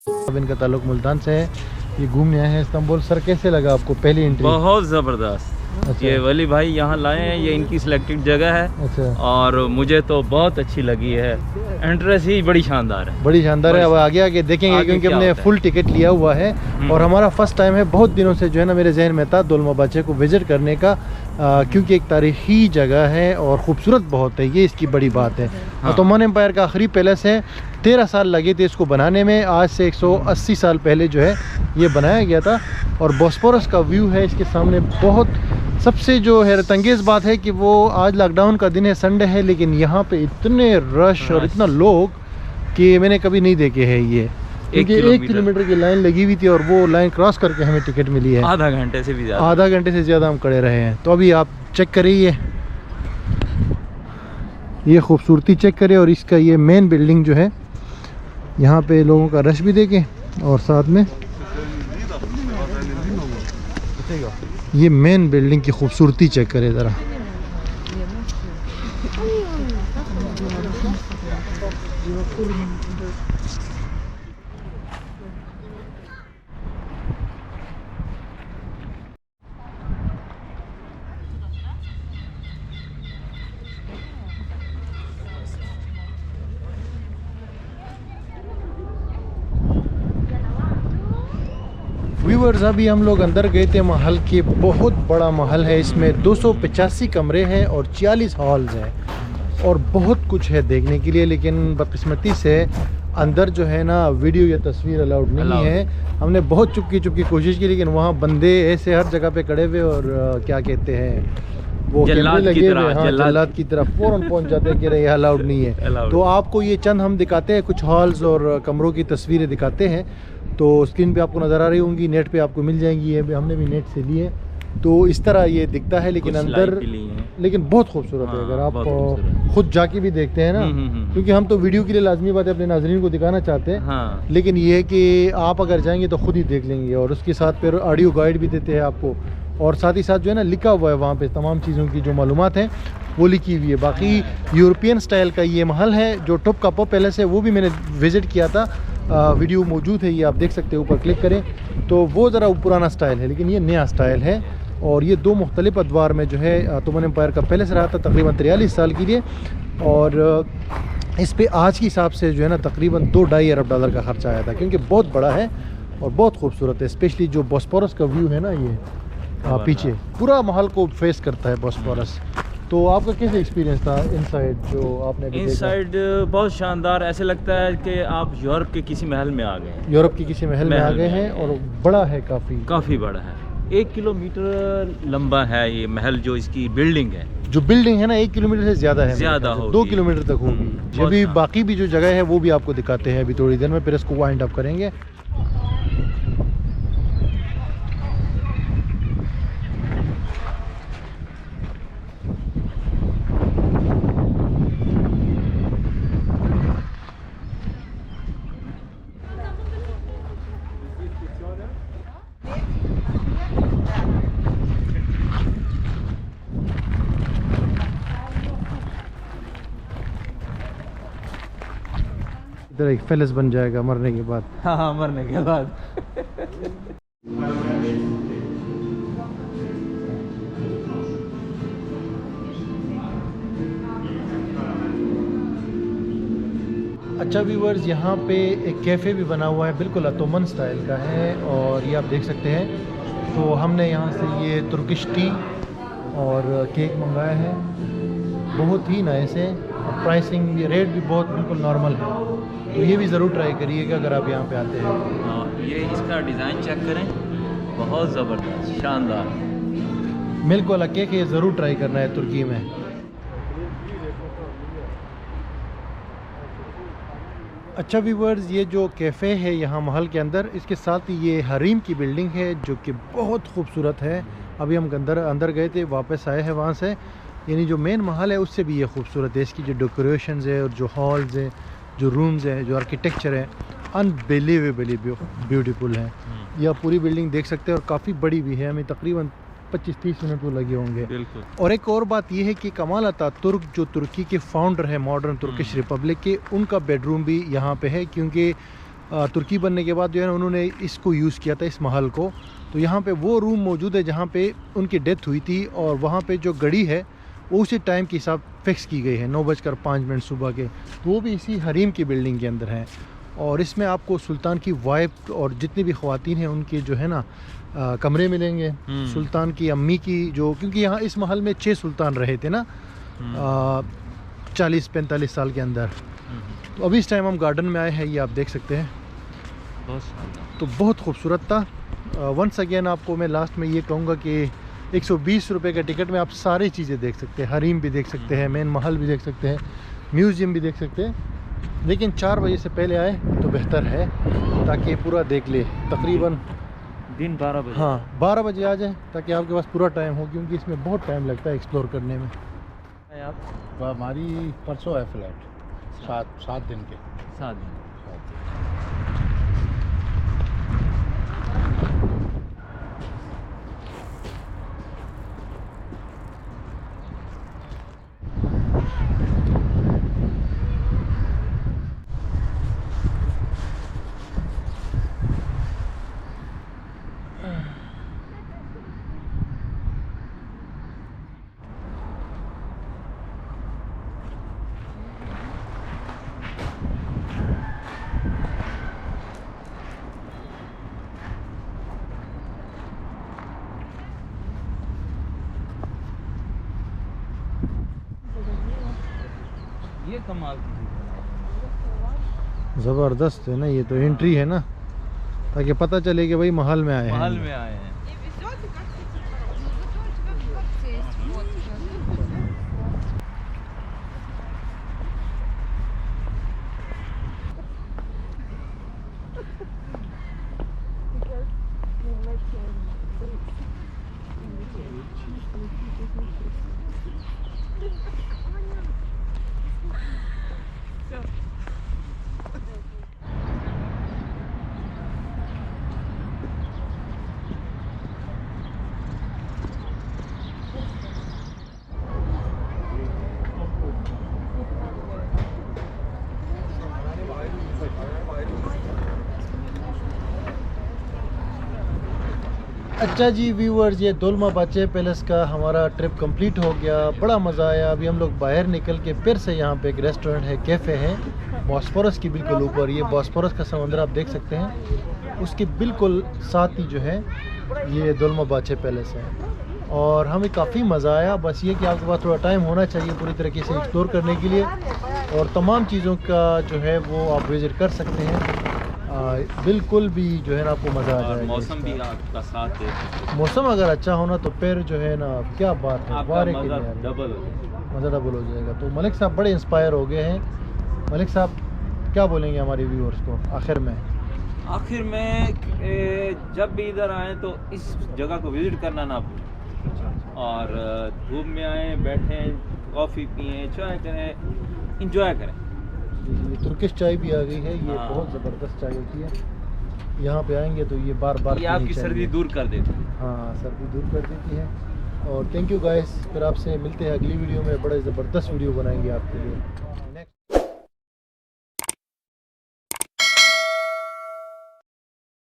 अब इनका ताल्लुक मुल्तान से है, ये घूमने आए हैं इस्तांबुल। सर कैसे लगा आपको पहली एंट्री? बहुत ज़बरदस्त। अच्छा। ये वली भाई यहाँ लाए हैं, ये इनकी सिलेक्टेड जगह है। अच्छा। और मुझे तो बहुत अच्छी लगी है, एंट्रेंस ही बड़ी शानदार है। बड़ी शानदार है। अब आगे आगे देखेंगे आगे क्योंकि क्या हमने होता है। फुल टिकट लिया हुआ है और हमारा फर्स्ट टाइम है। बहुत दिनों से जो है ना मेरे जहन में था दोलमाबाचे को विज़िट करने का, क्योंकि एक तारीख़ी जगह है और ख़ूबसूरत बहुत है, ये इसकी बड़ी बात है। ओटोमन एम्पायर का आखिरी पैलेस है, 13 साल लगे थे इसको बनाने में। आज से 180 साल पहले जो है ये बनाया गया था। और बॉस्फोरस का व्यू है इसके सामने। बहुत सबसे जो हैरत अंगेज़ बात है कि वो आज लॉकडाउन का दिन है, संडे है, लेकिन यहाँ पे इतने रश और इतना लोग कि मैंने कभी नहीं देखे हैं ये। क्योंकि 1 किलोमीटर की लाइन लगी हुई थी और वो लाइन क्रॉस करके हमें टिकट मिली है। आधा घंटे से भी ज़्यादा, आधा घंटे से ज़्यादा हम खड़े रहे हैं। तो अभी आप चेक करिए, ये खूबसूरती चेक करें। और इसका ये मेन बिल्डिंग जो है, यहाँ पे लोगों का रश भी देखें और साथ में ये मेन बिल्डिंग की खूबसूरती चेक करें ज़रा। व्यूअर्स, अभी हम लोग अंदर गए थे महल के। बहुत बड़ा महल है, इसमें 285 कमरे हैं और 40 हॉल्स हैं और बहुत कुछ है देखने के लिए। लेकिन बदकिस्मती से अंदर जो है ना वीडियो या तस्वीर अलाउड नहीं है। हमने बहुत चुपकी कोशिश की, लेकिन वहाँ बंदे ऐसे हर जगह पे खड़े हुए और क्या कहते हैं वो कैमरे लगे हुए, हाँ जल्लाद की तरफ फ़ौरन पहुँच जाते हैं कि ये अलाउड नहीं है। तो आपको ये चंद हम दिखाते हैं, कुछ हॉल्स और कमरों की तस्वीरें दिखाते हैं। तो स्क्रीन पे आपको नज़र आ रही होंगी, नेट पे आपको मिल जाएंगी। ये हमने भी नेट से लिए। तो इस तरह ये दिखता है, लेकिन अंदर लेकिन बहुत खूबसूरत है। अगर आप खुद जाके भी देखते हैं ना, क्योंकि हम तो वीडियो के लिए लाजमी बात है अपने नाज़रीन को दिखाना चाहते हैं, लेकिन ये है कि आप अगर जाएंगे तो खुद ही देख लेंगे। और उसके साथ फिर ऑडियो गाइड भी देते हैं आपको, और साथ ही साथ जो है ना लिखा हुआ है वहाँ पे तमाम चीज़ों की जो मालूमात हैं वो लिखी हुई है। बाकी यूरोपियन स्टाइल का ये महल है। जो टॉपकापा पैलेस है वो भी मैंने विज़िट किया था, वीडियो मौजूद है, ये आप देख सकते हैं, ऊपर क्लिक करें तो वो ज़रा पुराना स्टाइल है, लेकिन ये नया स्टाइल है। और ये 2 मुख्तलिफ अदवार में जो है ओटोमन एम्पायर का पैलेस रहा था तकरीबन 43 साल के लिए। और इस पे आज के हिसाब से जो है ना तकरीबन $2-2.5 अरब का खर्चा आया था, क्योंकि बहुत बड़ा है और बहुत खूबसूरत है। स्पेशली जो बॉस्फोरस का व्यू है ना, ये पीछे पूरा महल को फेस करता है बॉस्फोरस। तो आपका कैसे एक्सपीरियंस था इनसाइड जो आपने अभी इनसाइड? बहुत शानदार, ऐसे लगता है कि आप यूरोप के किसी महल में आ गए हैं। यूरोप के किसी महल में आ गए हैं। और बड़ा है, काफ़ी बड़ा है। 1 किलोमीटर लंबा है ये महल। जो इसकी बिल्डिंग है, जो बिल्डिंग है ना 1 किलोमीटर से ज़्यादा है, ज़्यादा हो 2 किलोमीटर तक होगी। अभी बाकी भी जो जगह है वो भी आपको दिखाते हैं अभी थोड़ी देर में, फिर इसको वाइंड अप करेंगे। इधर एक पैलेस बन जाएगा मरने के बाद। हाँ, मरने के बाद। अच्छा व्यूअर्स, यहाँ पे एक कैफ़े भी बना हुआ है, बिल्कुल ओटोमन स्टाइल का है और ये आप देख सकते हैं। तो हमने यहाँ से ये तुर्किश टी और केक मंगाया है, बहुत ही नाइस है। प्राइसिंग भी, रेट भी बहुत बिल्कुल नॉर्मल है। तो ये भी ज़रूर ट्राई करिएगा अगर आप यहाँ पे आते हैं। ये इसका डिज़ाइन चेक करें, बहुत ज़बरदस्त, शानदार। मिल्क वाला केक है, ज़रूर ट्राई करना है तुर्की में। अच्छा व्यूअर्स, ये जो कैफ़े है यहाँ महल के अंदर, इसके साथ ही ये हरीम की बिल्डिंग है जो कि बहुत खूबसूरत है। अभी हम अंदर गए थे, वापस आए हैं वहाँ से। यानी जो मेन महल है उससे भी ये खूबसूरत है। इसकी जो डेकोरेशंस है और जो हॉल्स हैं, जो रूम्स हैं, जो आर्किटेक्चर है, अनबिलीवेबली ब्यूटीफुल है। यह पूरी बिल्डिंग देख सकते हैं और काफ़ी बड़ी भी है। हमें तकरीबन 25-30 मिनट तो लगे होंगे। बिल्कुल। और एक और बात यह है कि कमाल अतातुर्क जो तुर्की के फाउंडर है मॉडर्न तुर्किश रिपब्लिक के, उनका बेडरूम भी यहाँ पे है, क्योंकि तुर्की बनने के बाद जो है ना उन्होंने इसको यूज़ किया था, इस महल को। तो यहाँ पे वो रूम मौजूद है जहाँ पे उनकी डेथ हुई थी, और वहाँ पे जो घड़ी है वो उसी टाइम के हिसाब फिक्स की गई है, 9:05 सुबह के। तो वो भी इसी हरीम की बिल्डिंग के अंदर है। और इसमें आपको सुल्तान की वाइफ और जितनी भी ख़वातीन हैं उनके जो है ना कमरे मिलेंगे। सुल्तान की अम्मी की जो, क्योंकि यहाँ इस महल में 6 सुल्तान रहे थे ना 40-45 साल के अंदर। तो अभी इस टाइम हम गार्डन में आए हैं, ये आप देख सकते हैं। तो बहुत खूबसूरत था। वंस अगेन आपको मैं लास्ट में ये कहूँगा कि 120 रुपये के टिकट में आप सारी चीज़ें देख सकते हैं। हरीम भी देख सकते हैं, मेन महल भी देख सकते हैं, म्यूज़ियम भी देख सकते हैं। लेकिन 4 बजे से पहले आए तो बेहतर है, ताकि पूरा देख ले। तकरीबन दिन 12 बजे, हाँ 12 बजे आ जाए, ताकि आपके पास पूरा टाइम हो, क्योंकि इसमें बहुत टाइम लगता है एक्सप्लोर करने में। आप हमारी परसों है फ्लाइट, 7 दिन के। 7 दिन। ये कमाल की ज़बरदस्त है ना, ये तो एंट्री है ना, ताकि पता चले कि भाई महल में आए हैं। महल में आए हैं। अच्छा जी व्यूअर्स, ये दोलमाबाचे पैलेस का हमारा ट्रिप कंप्लीट हो गया। बड़ा मज़ा आया। अभी हम लोग बाहर निकल के फिर से यहाँ पे एक रेस्टोरेंट है, कैफ़े है बॉस्फोरस की बिल्कुल ऊपर। ये बॉस्फोरस का समंदर आप देख सकते हैं, उसके बिल्कुल साथ ही जो है ये दोलमाबाचे पैलेस है। और हमें काफ़ी मज़ा आया। बस ये कि आपके पास थोड़ा टाइम होना चाहिए पूरी तरीके से एक्सप्लोर करने के लिए, और तमाम चीज़ों का जो है वो आप विज़िट कर सकते हैं। बिल्कुल भी जो है ना आपको मज़ा आ जाएगा। मौसम भी आपका साथ है। मौसम अगर अच्छा होना तो फिर जो है ना क्या बात है, आपका वारे के मज़ा लिए डबल हो जाएगा। मज़ा डबल हो जाएगा। तो मलिक साहब बड़े इंस्पायर हो गए हैं। मलिक साहब क्या बोलेंगे हमारे व्यूअर्स को आखिर में? आखिर में जब भी इधर आए तो इस जगह को विज़िट करना ना भूलें, और धूप में आए, बैठें, कॉफ़ी पिएं, चाय करें, इंजॉय करें। ये तुर्किश चाय भी आ गई है, ये हाँ। बहुत ज़बरदस्त चाय होती है। यहाँ पे आएंगे तो ये बार बार ये आपकी सर्दी दूर कर देती है। हाँ, सर्दी दूर कर देती है। और थैंक यू गाइस, फिर आपसे मिलते हैं अगली वीडियो में। बड़ा ज़बरदस्त वीडियो बनाएंगे आपके लिए।